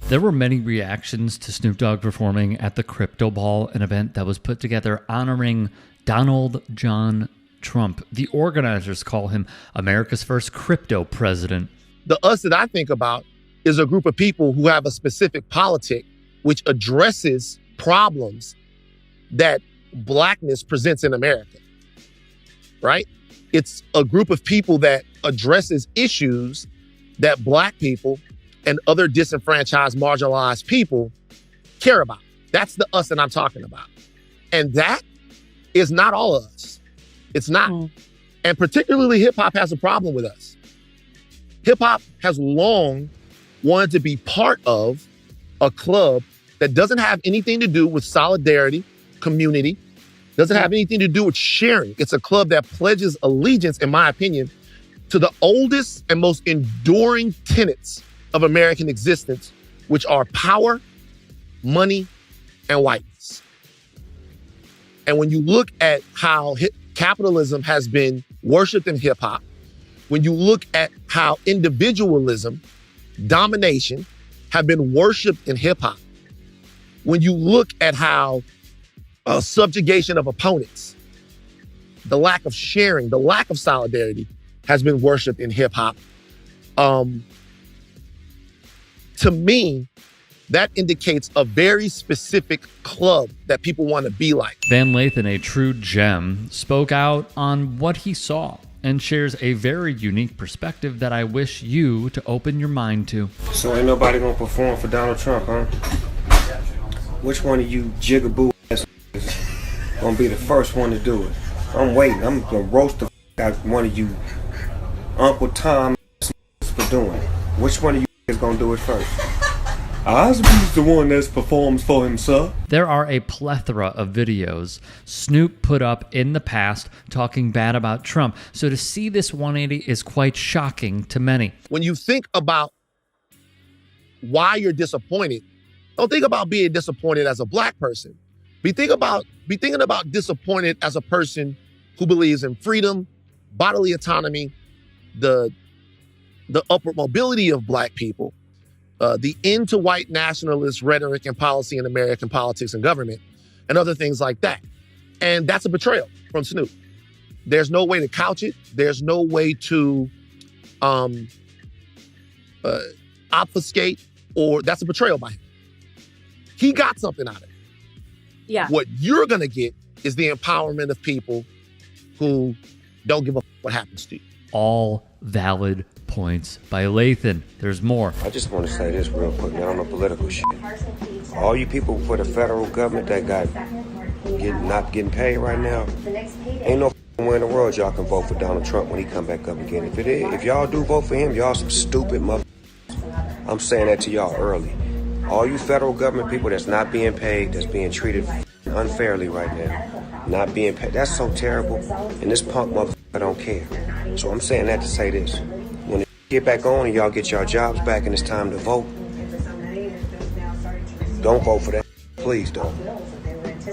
There were many reactions to Snoop Dogg performing at the Crypto Ball, an event that was put together honoring Donald John Trump. The organizers call him America's first crypto president. The us that I think about is a group of people who have a specific politic which addresses problems that Blackness presents in America, right? It's a group of people that addresses issues that Black people and other disenfranchised, marginalized people care about. That's the us that I'm talking about. And that is not all of us. It's not. And particularly hip hop has a problem with us. Hip hop has long wanted to be part of a club that doesn't have anything to do with solidarity, community, doesn't have anything to do with sharing. It's a club that pledges allegiance, in my opinion, to the oldest and most enduring tenets of American existence, which are power, money, and whiteness. And when you look at how capitalism has been worshipped in hip hop, when you look at how individualism, domination have been worshipped in hip hop, when you look at how subjugation of opponents, the lack of sharing, the lack of solidarity has been worshipped in hip hop, to me, that indicates a very specific club that people want to be like. Van Lathan, a true gem, spoke out on what he saw and shares a very unique perspective that I wish you to open your mind to. So ain't nobody gonna perform for Donald Trump, huh? Which one of you jigaboo ass is gonna be the first one to do it? I'm waiting. I'm gonna roast the out one of you Uncle Tom for doing it. Which one of you is gonna do it first? Osby's the one that performs for himself. There are a plethora of videos Snoop put up in the past talking bad about Trump. So to see this 180 is quite shocking to many. When you think about why you're disappointed, don't think about being disappointed as a Black person. Be thinking about disappointed as a person who believes in freedom, bodily autonomy, the upward mobility of Black people, the end to white nationalist rhetoric and policy in American politics and government, and other things like that. And that's a betrayal from Snoop. There's no way to couch it. There's no way to obfuscate, or that's a betrayal by him. He got something out of it. Yeah. What you're gonna get is the empowerment of people who don't give a what happens to you. All valid points by Lathan. There's more. I just want to say this real quick, man, on the political shit. All you people for the federal government that not getting paid right now, ain't no way in the world y'all can vote for Donald Trump when he come back up again. If y'all do vote for him, y'all some stupid mother. I'm saying that to y'all early. All you federal government people that's not being paid, that's being treated unfairly right now, not being paid, that's so terrible. And this punk motherfucker don't care. So I'm saying that to say this. When it get back on and y'all get your jobs back and it's time to vote, don't vote for that. Please don't.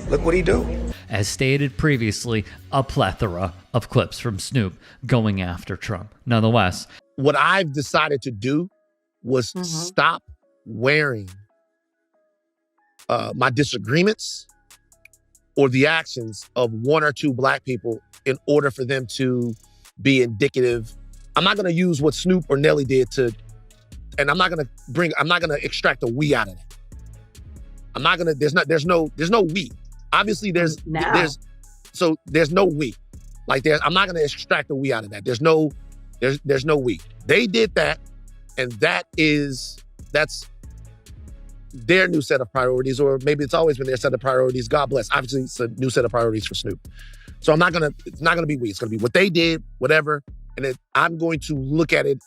Look what he do. As stated previously, a plethora of clips from Snoop going after Trump. Nonetheless, what I've decided to do was stop wearing my disagreements or the actions of one or two Black people in order for them to be indicative. I'm not going to use what Snoop or Nelly did and I'm not going to extract a we out of that. I'm not going to, there's no we. Obviously there's no we. Like I'm not going to extract a we out of that. There's no we. They did that, and that's their new set of priorities, or maybe it's always been their set of priorities. God bless. Obviously, it's a new set of priorities for Snoop. So it's not gonna be we. It's gonna be what they did, whatever. And I'm going to look at it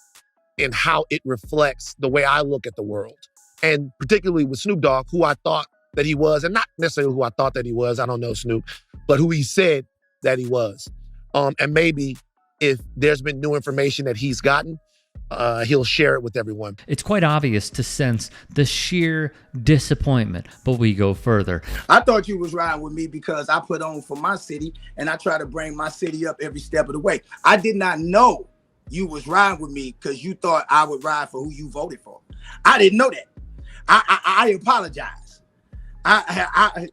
in how it reflects the way I look at the world. And particularly with Snoop Dogg, who I thought that he was, and not necessarily who I thought that he was, I don't know Snoop, but who he said that he was. And maybe if there's been new information that he's gotten, he'll share it with everyone. It's quite obvious to sense the sheer disappointment, but we go further. I thought you was riding with me because I put on for my city and I try to bring my city up every step of the way. I did not know you was riding with me because you thought I would ride for who you voted for. I didn't know that. I apologize. I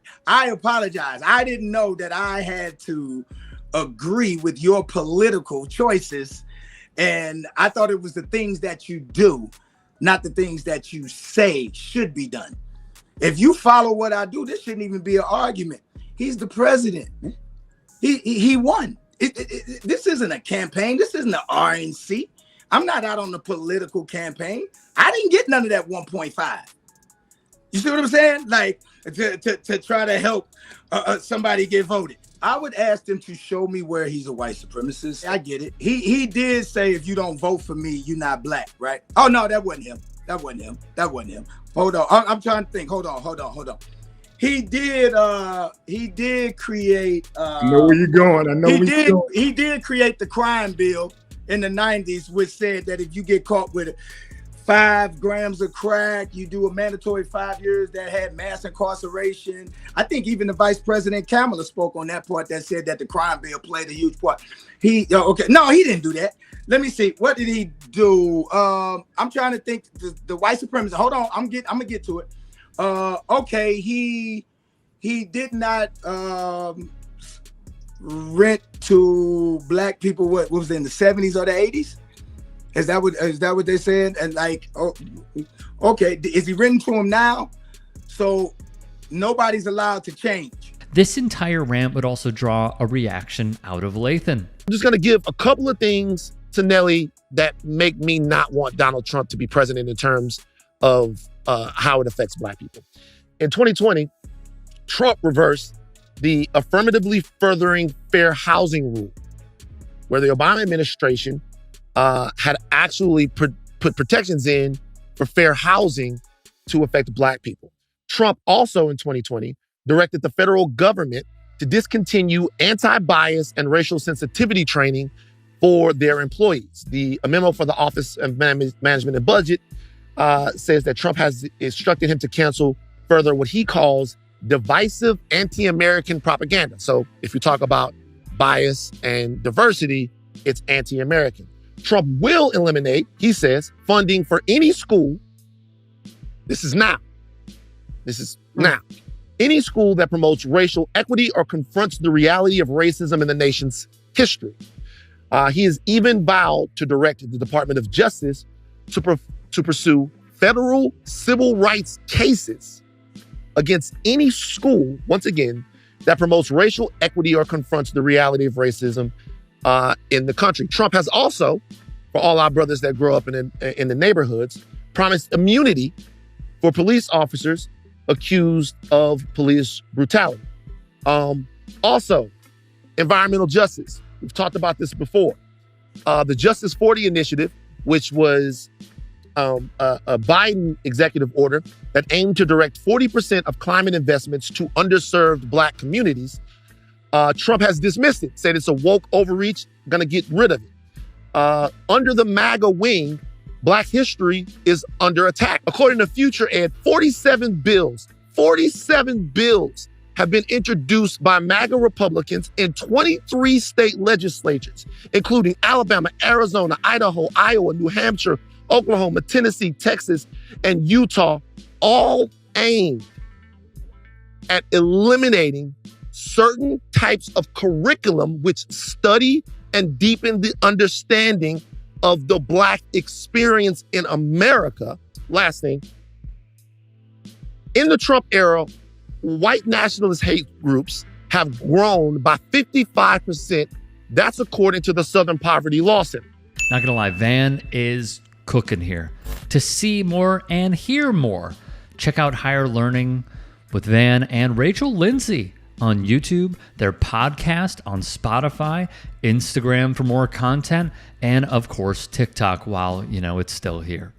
apologize. I didn't know that I had to agree with your political choices, and I thought it was the things that you do, not the things that you say should be done. If you follow what I do, this shouldn't even be an argument. He's the president. He won. This isn't a campaign. This isn't an RNC. I'm not out on the political campaign. I didn't get none of that 1.5. You see what I'm saying? Like to try to help somebody get voted. I would ask them to show me where he's a white supremacist. I get it. He did say, if you don't vote for me, you're not black, right? Oh no, that wasn't him. That wasn't him. Hold on. I'm trying to think. Hold on. He did create I know where you're going. I know where you're going. He did create the crime bill in the 90s, which said that if you get caught with 5 grams of crack, you do a mandatory 5 years. That had mass incarceration. I think even the Vice President Kamala spoke on that part, that said that the crime bill played a huge part. No, he didn't do that. Let me see. What did he do? I'm trying to think. The white supremacist. Hold on. I'm gonna get to it. Okay. He did not rent to black people. What was it, in the 70s or the 80s? Is that what they said? And like, okay, is he written to him now? So nobody's allowed to change. This entire rant would also draw a reaction out of Lathan. I'm just going to give a couple of things to Nelly that make me not want Donald Trump to be president in terms of how it affects black people. In 2020, Trump reversed the affirmatively furthering fair housing rule, where the Obama administration had actually put protections in for fair housing to affect black people. Trump also in 2020 directed the federal government to discontinue anti-bias and racial sensitivity training for their employees. The memo for the Office of Management and Budget says that Trump has instructed him to cancel further what he calls divisive anti-American propaganda. So if you talk about bias and diversity, it's anti-American. Trump will eliminate, he says, funding for any school. This is now. Any school that promotes racial equity or confronts the reality of racism in the nation's history. He has even vowed to direct the Department of Justice to pursue federal civil rights cases against any school, once again, that promotes racial equity or confronts the reality of racism in the country. Trump has also, for all our brothers that grow up in the neighborhoods, promised immunity for police officers accused of police brutality. Also, environmental justice. We've talked about this before. The Justice 40 initiative, which was a Biden executive order that aimed to direct 40% of climate investments to underserved black communities, Trump has dismissed it, said it's a woke overreach, gonna get rid of it. Under the MAGA wing, black history is under attack. According to Future Ed, 47 bills have been introduced by MAGA Republicans in 23 state legislatures, including Alabama, Arizona, Idaho, Iowa, New Hampshire, Oklahoma, Tennessee, Texas, and Utah, all aimed at eliminating certain types of curriculum which study and deepen the understanding of the Black experience in America. Last thing, in the Trump era, white nationalist hate groups have grown by 55%. That's according to the Southern Poverty Law Center. Not gonna lie, Van is cooking here. To see more and hear more, check out Higher Learning with Van and Rachel Lindsay on YouTube, their podcast on Spotify, Instagram for more content, and of course, TikTok while, it's still here.